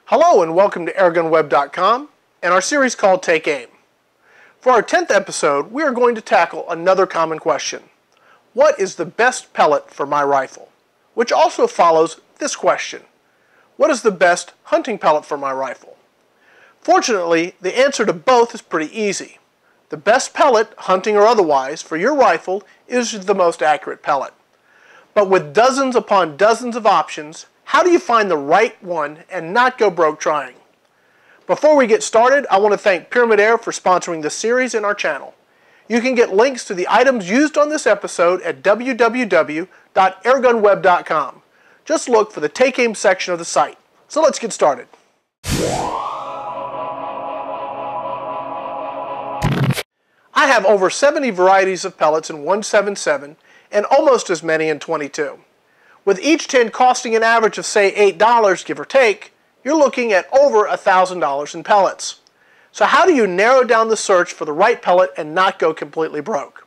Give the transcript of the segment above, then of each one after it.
Hello and welcome to airgunweb.com and our series called Take Aim. For our 10th episode, we are going to tackle another common question. What is the best pellet for my rifle? Which also follows this question. What is the best hunting pellet for my rifle? Fortunately, the answer to both is pretty easy. The best pellet, hunting or otherwise, for your rifle is the most accurate pellet. But with dozens upon dozens of options, how do you find the right one and not go broke trying? Before we get started, I want to thank Pyramid Air for sponsoring this series and our channel. You can get links to the items used on this episode at www.airgunweb.com. Just look for the Take Aim section of the site. So let's get started. I have over 70 varieties of pellets in 177 and almost as many in 22. With each tin costing an average of say $8, give or take, you're looking at over $1,000 in pellets. So how do you narrow down the search for the right pellet and not go completely broke?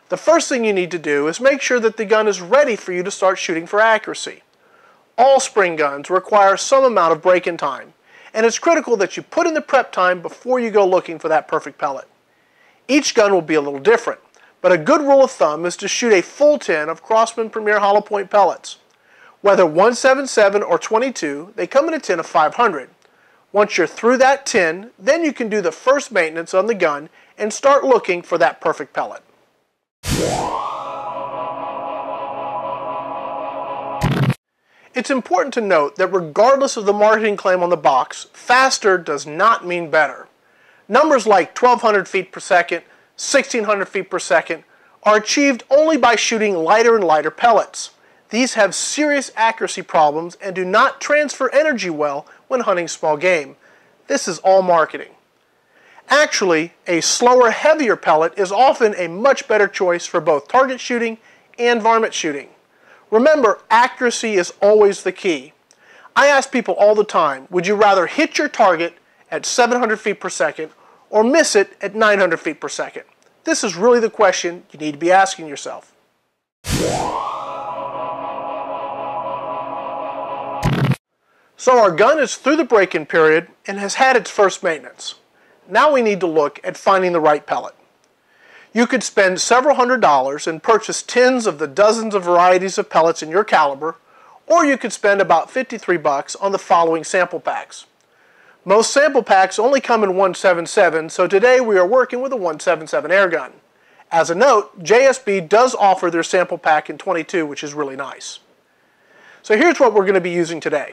The first thing you need to do is make sure that the gun is ready for you to start shooting for accuracy. All spring guns require some amount of break-in time, and it's critical that you put in the prep time before you go looking for that perfect pellet. Each gun will be a little different, but a good rule of thumb is to shoot a full tin of Crosman Premier hollow point pellets. Whether 177 or 22, they come in a tin of 500. Once you're through that tin, then you can do the first maintenance on the gun and start looking for that perfect pellet. It's important to note that regardless of the marketing claim on the box, faster does not mean better. Numbers like 1,200 feet per second, 1,600 feet per second are achieved only by shooting lighter and lighter pellets. These have serious accuracy problems and do not transfer energy well when hunting small game. This is all marketing. Actually, a slower, heavier pellet is often a much better choice for both target shooting and varmint shooting. Remember, accuracy is always the key. I ask people all the time, would you rather hit your target at 700 feet per second or miss it at 900 feet per second? This is really the question you need to be asking yourself. So our gun is through the break-in period and has had its first maintenance. Now we need to look at finding the right pellet. You could spend several $100s and purchase tins of the dozens of varieties of pellets in your caliber, or you could spend about $53 on the following sample packs. Most sample packs only come in 177, so today we are working with a 177 Airgun. As a note, JSB does offer their sample pack in 22, which is really nice. So here's what we're going to be using today.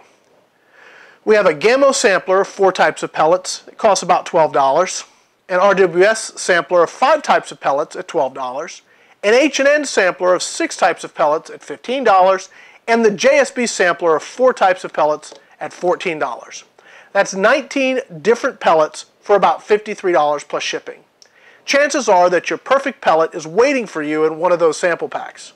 We have a Gamo sampler of 4 types of pellets. It costs about $12. An RWS sampler of 5 types of pellets at $12. An H&N sampler of 6 types of pellets at $15. And the JSB sampler of 4 types of pellets at $14. That's 19 different pellets for about $53 plus shipping. Chances are that your perfect pellet is waiting for you in one of those sample packs.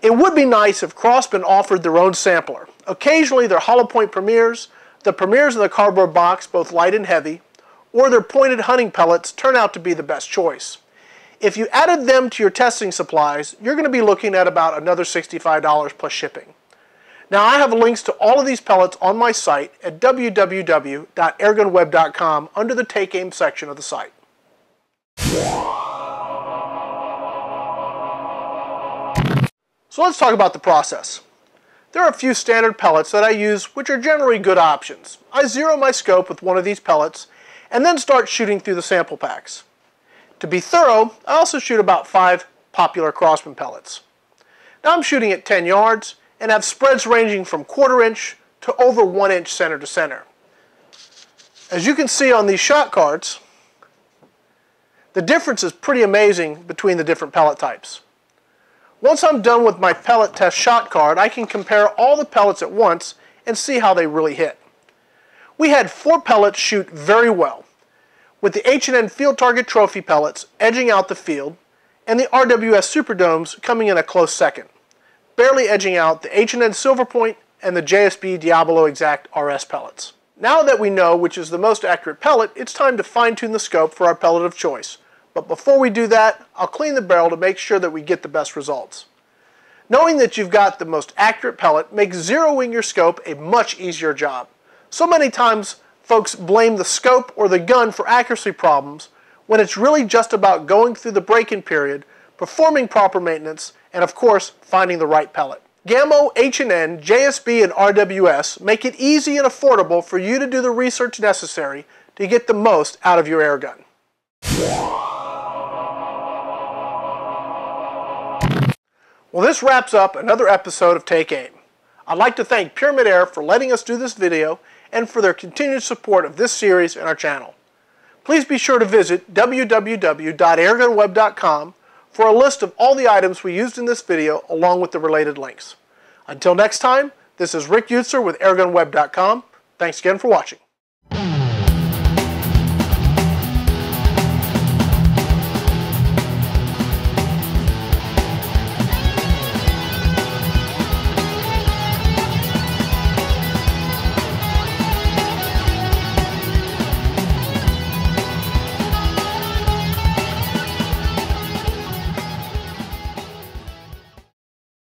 It would be nice if Crosman offered their own sampler. Occasionally their hollow point Premiers, the Premiers in the cardboard box, both light and heavy, or their pointed hunting pellets turn out to be the best choice. If you added them to your testing supplies, you're going to be looking at about another $65 plus shipping. Now I have links to all of these pellets on my site at www.airgunweb.com under the Take Aim section of the site. So let's talk about the process. There are a few standard pellets that I use which are generally good options. I zero my scope with one of these pellets and then start shooting through the sample packs. To be thorough, I also shoot about 5 popular Crosman pellets. Now I'm shooting at 10 yards and have spreads ranging from 1/4 inch to over 1 inch center to center. As you can see on these shot cards, the difference is pretty amazing between the different pellet types. Once I'm done with my pellet test shot card, I can compare all the pellets at once and see how they really hit. We had 4 pellets shoot very well, with the H&N Field Target Trophy pellets edging out the field and the RWS Superdomes coming in a close second, barely edging out the H&N Silver Point and the JSB Diablo Exact RS pellets. Now that we know which is the most accurate pellet, it's time to fine-tune the scope for our pellet of choice. But before we do that, I'll clean the barrel to make sure that we get the best results. Knowing that you've got the most accurate pellet makes zeroing your scope a much easier job. So many times folks blame the scope or the gun for accuracy problems when it's really just about going through the break-in period, performing proper maintenance, and of course, finding the right pellet. Gamo, H&N, JSB, and RWS make it easy and affordable for you to do the research necessary to get the most out of your airgun. Well, this wraps up another episode of Take Aim. I'd like to thank Pyramid Air for letting us do this video and for their continued support of this series and our channel. Please be sure to visit www.airgunweb.com for a list of all the items we used in this video along with the related links. Until next time, this is Rick Utzer with airgunweb.com. Thanks again for watching.